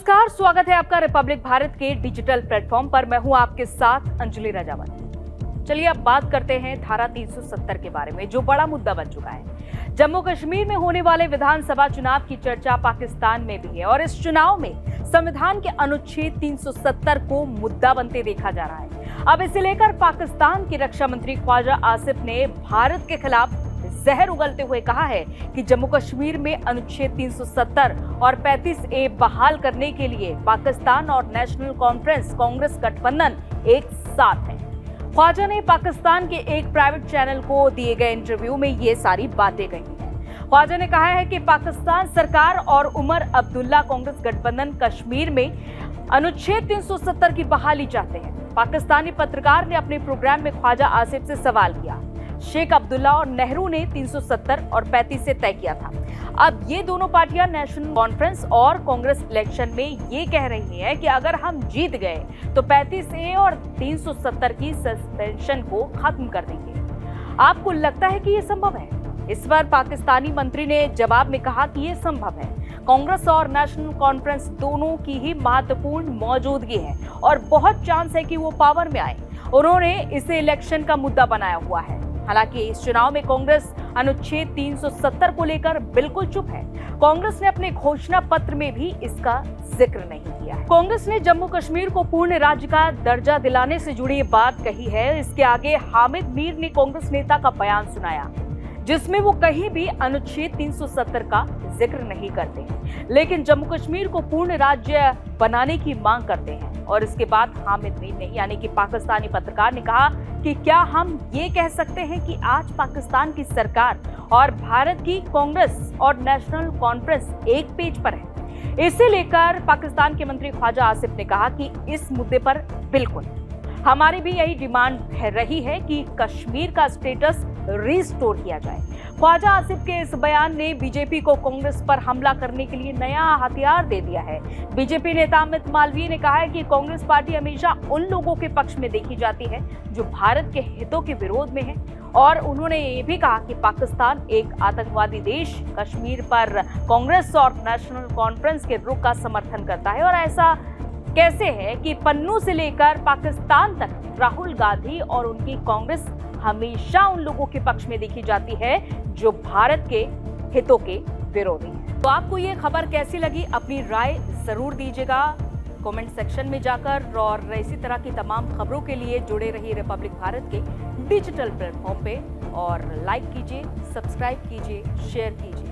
नमस्कार, स्वागत है आपका रिपब्लिक भारत के डिजिटल प्लेटफॉर्म पर। मैं हूं आपके साथ अंजलि राजावत। चलिए अब बात करते हैं धारा 370 के बारे में, जो बड़ा मुद्दा बन चुका है। जम्मू कश्मीर में होने वाले विधानसभा चुनाव की चर्चा पाकिस्तान में भी है और इस चुनाव में संविधान के अनुच्छेद 370 को मुद्दा बनते देखा जा रहा है। अब इसे लेकर पाकिस्तान के रक्षा मंत्री ख्वाजा आसिफ ने भारत के खिलाफ जहर उगलते हुए कहा है कि जम्मू कश्मीर में अनुच्छेद 370 और 35A बहाल करने के लिए पाकिस्तान और नेशनल कॉन्फ्रेंस कांग्रेस गठबंधन एक साथ है। ख्वाजा ने पाकिस्तान के एक प्राइवेट चैनल को दिए गए इंटरव्यू में ये सारी बातें कही हैं। ख्वाजा ने कहा है कि पाकिस्तान सरकार और उमर अब्दुल्ला कांग्रेस गठबंधन कश्मीर में अनुच्छेद 370 की बहाली चाहते हैं। पाकिस्तानी पत्रकार ने अपने प्रोग्राम में ख्वाजा आसिफ से सवाल किया। शेख अब्दुल्ला और नेहरू ने 370 और 35 से तय किया था। अब ये दोनों पार्टियां नेशनल कॉन्फ्रेंस और कांग्रेस इलेक्शन में ये कह रही हैं कि अगर हम जीत गए तो 35A और 370 की सस्पेंशन को खत्म कर देंगे। आपको लगता है कि ये संभव है? इस पर पाकिस्तानी मंत्री ने जवाब में कहा कि ये संभव है। कांग्रेस और नेशनल कॉन्फ्रेंस दोनों की ही महत्वपूर्ण मौजूदगी है और बहुत चांस है कि वो पावर में आए। उन्होंने इसे इलेक्शन का मुद्दा बनाया हुआ है। हालांकि इस चुनाव में कांग्रेस अनुच्छेद 370 को लेकर बिल्कुल चुप है। कांग्रेस ने अपने घोषणा पत्र में भी इसका जिक्र नहीं किया है। कांग्रेस ने जम्मू कश्मीर को पूर्ण राज्य का दर्जा दिलाने से जुड़ी बात कही है। इसके आगे हामिद मीर ने कांग्रेस नेता का बयान सुनाया, जिसमें वो कहीं भी अनुच्छेद 370 का जिक्र नहीं करते, लेकिन जम्मू कश्मीर को पूर्ण राज्य बनाने की मांग करते हैं। और इसके बाद हामिद मीर ने यानी कि पाकिस्तानी पत्रकार ने कहा कि क्या हम ये कह सकते हैं कि आज पाकिस्तान की सरकार और भारत की कांग्रेस और नेशनल कॉन्फ्रेंस एक पेज पर है? इसे लेकर पाकिस्तान के मंत्री ख्वाजा आसिफ ने कहा कि इस मुद्दे पर बिल्कुल हमारी भी यही डिमांड रही है कि कश्मीर का स्टेटस रिस्टोर किया जाए। ख्वाजा आसिफ के इस बयान ने बीजेपी को कांग्रेस पर हमला करने के लिए नया हथियार दे दिया है। बीजेपी नेता अमित मालवीय ने कहा है कि कांग्रेस पार्टी हमेशा उन लोगों के पक्ष में देखी जाती है जो भारत के हितों के विरोध में है। और उन्होंने ये भी कहा कि पाकिस्तान एक आतंकवादी देश कश्मीर पर कांग्रेस और नेशनल कॉन्फ्रेंस के रुख का समर्थन करता है। और ऐसा कैसे है कि पन्नू से लेकर पाकिस्तान तक राहुल गांधी और उनकी कांग्रेस हमेशा उन लोगों के पक्ष में देखी जाती है जो भारत के हितों के विरोधी हैं। तो आपको ये खबर कैसी लगी? अपनी राय जरूर दीजिएगा कमेंट सेक्शन में जाकर। और इसी तरह की तमाम खबरों के लिए जुड़े रहिए रिपब्लिक भारत के डिजिटल प्लेटफॉर्म पे और लाइक कीजिए, सब्सक्राइब कीजिए, शेयर कीजिए।